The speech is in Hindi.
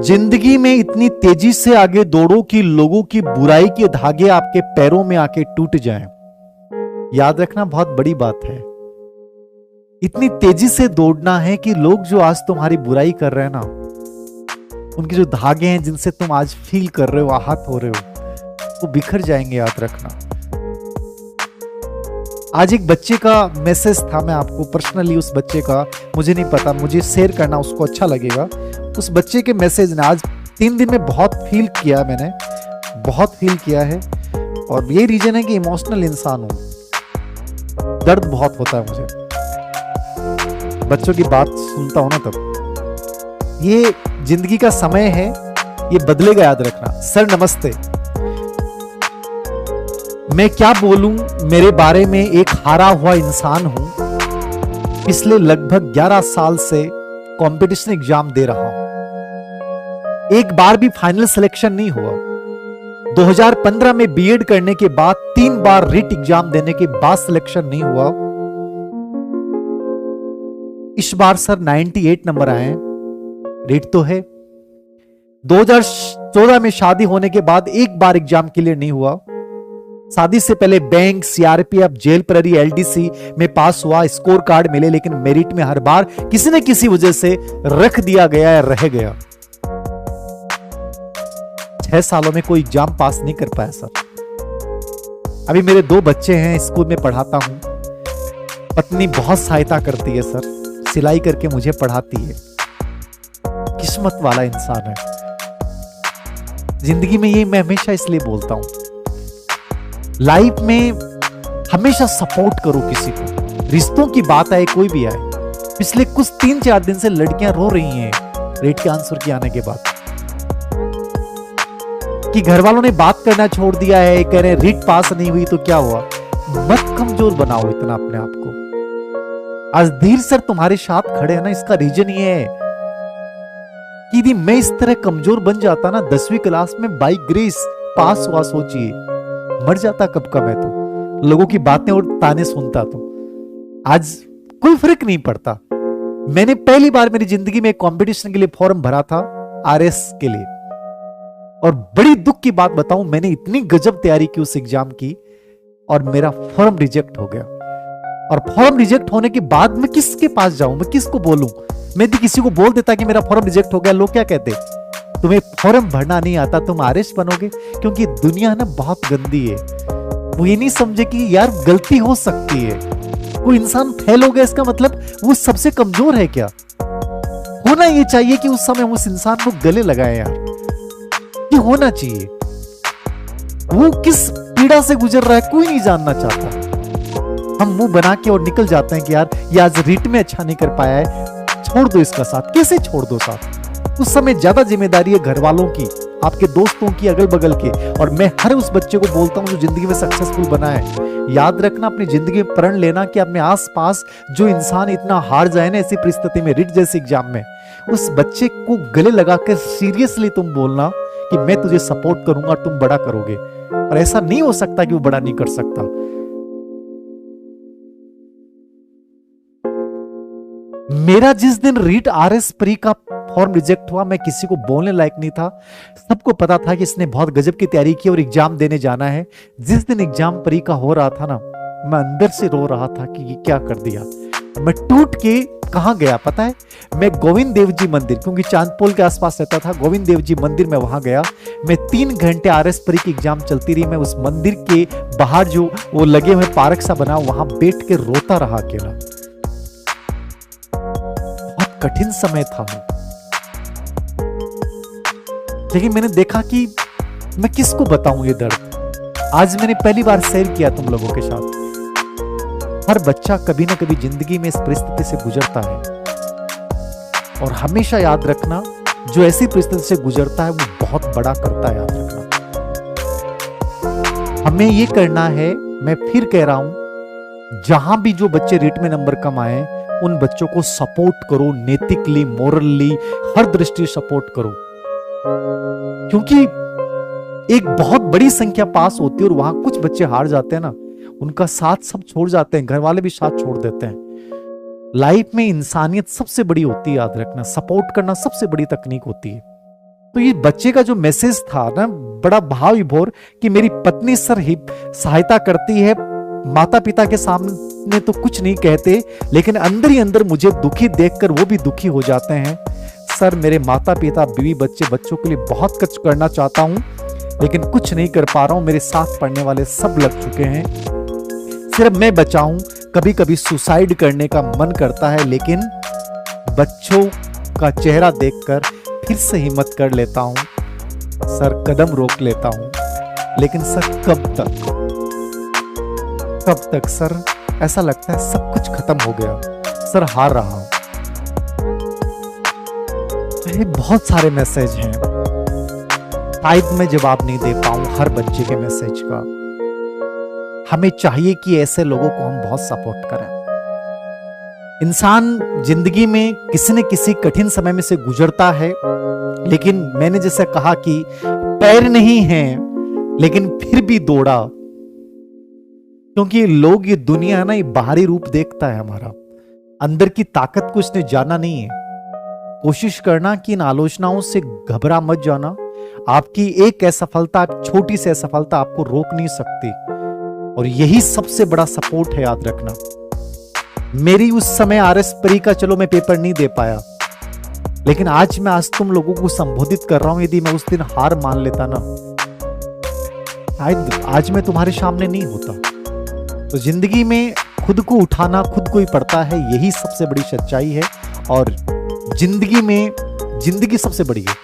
जिंदगी में इतनी तेजी से आगे दौड़ो कि लोगों की बुराई के धागे आपके पैरों में आके टूट जाएं। याद रखना, बहुत बड़ी बात है। इतनी तेजी से दौड़ना है कि लोग जो आज तुम्हारी बुराई कर रहे हैं ना, उनके जो धागे हैं जिनसे तुम आज फील कर रहे हो, आहत हो रहे हो, वो बिखर जाएंगे। याद रखना। आज एक बच्चे का मैसेज था, मैं आपको पर्सनली उस बच्चे का, मुझे नहीं पता, मुझे शेयर करना उसको अच्छा लगेगा। उस बच्चे के मैसेज ने आज 3 दिन में बहुत फील किया, मैंने बहुत फील किया है। और ये रीजन है कि इमोशनल इंसान हूं, दर्द बहुत होता है मुझे बच्चों की बात सुनता हूं ना तब। ये जिंदगी का समय है, ये बदलेगा, याद रखना। सर नमस्ते, मैं क्या बोलूं, मेरे बारे में एक हारा हुआ इंसान हूं। पिछले लगभग 11 साल से कंपटीशन एग्जाम दे रहा हूं, एक बार भी फाइनल सिलेक्शन नहीं हुआ। 2015 में बीएड करने के बाद 3 बार रिट एग्जाम देने के बाद सिलेक्शन नहीं हुआ। इस बार सर 98 नंबर आए, रिट तो है। 2014 में शादी होने के बाद एक बार एग्जाम क्लियर नहीं हुआ। शादी से पहले बैंक, सीआरपीएफ, जेल प्रहरी, एलडीसी में पास हुआ, स्कोर कार्ड मिले, लेकिन मेरिट में हर बार किसी न किसी वजह से रख दिया गया या रह गया। 6 सालों में कोई एग्जाम पास नहीं कर पाया सर। अभी मेरे 2 बच्चे हैं, स्कूल में पढ़ाता हूं। पत्नी बहुत सहायता करती है सर, सिलाई करके मुझे पढ़ाती है। किस्मत वाला इंसान है जिंदगी में, ये मैं हमेशा इसलिए बोलता हूं। लाइफ में हमेशा सपोर्ट करो किसी को। रिश्तों की बात आए, कोई भी आए। पिछले कुछ 3-4 दिन से लड़कियां रो रही हैं रेट के आंसर के आने के बाद, कि घर वालों ने बात करना छोड़ दिया है, कह रहे हैं रिट पास नहीं हुई तो क्या हुआ। मत कमजोर बनाओ इतना अपने आप को। आज धीर सर तुम्हारे साथ खड़े हैं ना, इसका रीजन ये है कि यदि मैं इस तरह कमजोर बन जाता ना 10वीं क्लास में, बाई ग्रेस पास हुआ, सोचिए मर जाता कब का मैं तो, लोगों की बातें और ताने सुनता तो। आज कोई फर्क नहीं पड़ता। मैंने पहली बार मेरी जिंदगी में कंपटीशन के लिए फॉर्म भरा था, आरएस के लिए। और बड़ी दुख की बात बताऊं, मैंने इतनी गजब तैयारी की उस एग्जाम की और मेरा फॉर्म रिजेक्ट हो गया। और फॉर्म रिजेक्ट होने के बाद मैं किसके पास जाऊं, मैं किसको बोलूं। मैं यदि किसी को बोल देता कि मेरा फॉर्म रिजेक्ट हो गया, लोग क्या कहते, तुम्हें फॉर्म भरना नहीं आता, तुम आरएस बनोगे। क्योंकि दुनिया ना बहुत गंदी है। वो ये नहीं समझे कि यार गलती हो सकती है। कोई इंसान फेल हो गया इसका मतलब वो सबसे कमजोर है क्या? होना ये चाहिए कि उस समय उस इंसान को गले लगाए यार, ये होना चाहिए। वो किस पीड़ा से गुजर रहा है कोई नहीं जानना चाहता। हम मुंह बना के और निकल जाते हैं कि यार ये आज रीट में अच्छा नहीं कर पाया है, छोड़ दो इसका साथ। कैसे छोड़ दो साथ? उस समय ज्यादा जिम्मेदारी है घर वालों की, आपके दोस्तों की, अगल बगल के। और मैं हर उस बच्चे को बोलता हूं जो जिंदगी में सक्सेसफुल बना है, याद रखना, अपनी जिंदगी में प्रण लेना कि अपने आसपास जो इंसान इतना हार जाए ना ऐसी परिस्थिति में, रिट जैसे एग्जाम में, उस बच्चे को गले लगाकर सीरियसली तुम बोलना कि मैं तुझे सपोर्ट करूंगा, तुम बड़ा करोगे। और ऐसा नहीं हो सकता कि वो बड़ा नहीं कर सकता। मेरा जिस दिन रीट आरएस प्री का फॉर्म रिजेक्ट हुआ, मैं किसी को बोलने लायक नहीं था। सबको पता था कि इसने बहुत गजब की तैयारी की और एग्जाम देने जाना है। जिस दिन एग्जाम प्री का हो रहा था ना, मैं अंदर से रो रहा था कि ये क्या कर दिया। मैं टूट के कहां गया पता है? मैं गोविंद देव जी मंदिर, क्योंकि चांदपोल के आसपास रहता था, गोविंद देव जी मंदिर में वहां गया। मैं 3 घंटे आरएस प्री की एग्जाम चलती रही। मैं उस मंदिर के बाहर जो वो लगे हुए पार्क सा बना, वहां बैठ के रोता रहा अकेला। बहुत कठिन समय था, लेकिन मैंने देखा कि मैं किसको बताऊं ये दर्द। आज मैंने पहली बार शेयर किया तुम लोगों के साथ। हर बच्चा कभी ना कभी जिंदगी में इस परिस्थिति से गुजरता है, और हमेशा याद रखना, जो ऐसी परिस्थिति से गुजरता है वो बहुत बड़ा करता है। याद रखना, हमें ये करना है। मैं फिर कह रहा हूं, जहां भी जो बच्चे रिट में नंबर कम आए, उन बच्चों को सपोर्ट करो, नैतिकली, मोरली, हर दृष्टि सपोर्ट करो। क्योंकि एक बहुत बड़ी संख्या पास होती है और वहां कुछ बच्चे हार जाते हैं ना, उनका साथ सब छोड़ जाते हैं, घर वाले भी साथ छोड़ देते हैं। लाइफ में इंसानियत सबसे बड़ी होती है, याद रखना। सपोर्ट करना सबसे बड़ी तकनीक होती है। तो ये बच्चे का जो मैसेज था ना, बड़ा भाव विभोर कि मेरी पत्नी सर ही सहायता करती है, माता पिता के सामने तो कुछ नहीं कहते, लेकिन अंदर ही अंदर मुझे दुखी देखकर वो भी दुखी हो जाते हैं। सर मेरे माता पिता, बीवी, बच्चों के लिए बहुत कुछ करना चाहता हूं, लेकिन कुछ नहीं कर पा रहा हूं। मेरे साथ पढ़ने वाले सब लग चुके हैं, सिर्फ मैं बचा हूं। कभी कभी सुसाइड करने का मन करता है, लेकिन बच्चों का चेहरा देखकर फिर से हिम्मत कर लेता हूं। सर कदम रोक लेता हूं, लेकिन सर कब तक सर? ऐसा लगता है सब कुछ खत्म हो गया सर, हार रहा हूं। ये बहुत सारे मैसेज हैं, शायद मैं जवाब नहीं दे पाऊं हर बच्चे के मैसेज का। हमें चाहिए कि ऐसे लोगों को हम बहुत सपोर्ट करें। इंसान जिंदगी में किसी न किसी कठिन समय में से गुजरता है, लेकिन मैंने जैसे कहा कि पैर नहीं हैं, लेकिन फिर भी दौड़ा, क्योंकि लोग, ये दुनिया है ना, ये बाहरी रूप देखता है हमारा, अंदर की ताकत को इसने जाना नहीं है। कोशिश करना कि इन आलोचनाओं से घबरा मत जाना। आपकी एक असफलता, छोटी सी असफलता आपको रोक नहीं सकती, और यही सबसे बड़ा सपोर्ट है, याद रखना। मेरी उस समय RS परी का चलो मैं पेपर नहीं दे पाया, लेकिन आज तुम लोगों को संबोधित कर रहा हूं। यदि मैं उस दिन हार मान लेता ना, आज मैं तुम्हारे सामने नहीं होता। तो जिंदगी में खुद को उठाना खुद को ही पड़ता है, यही सबसे बड़ी सच्चाई है। और जिंदगी सबसे बड़ी है।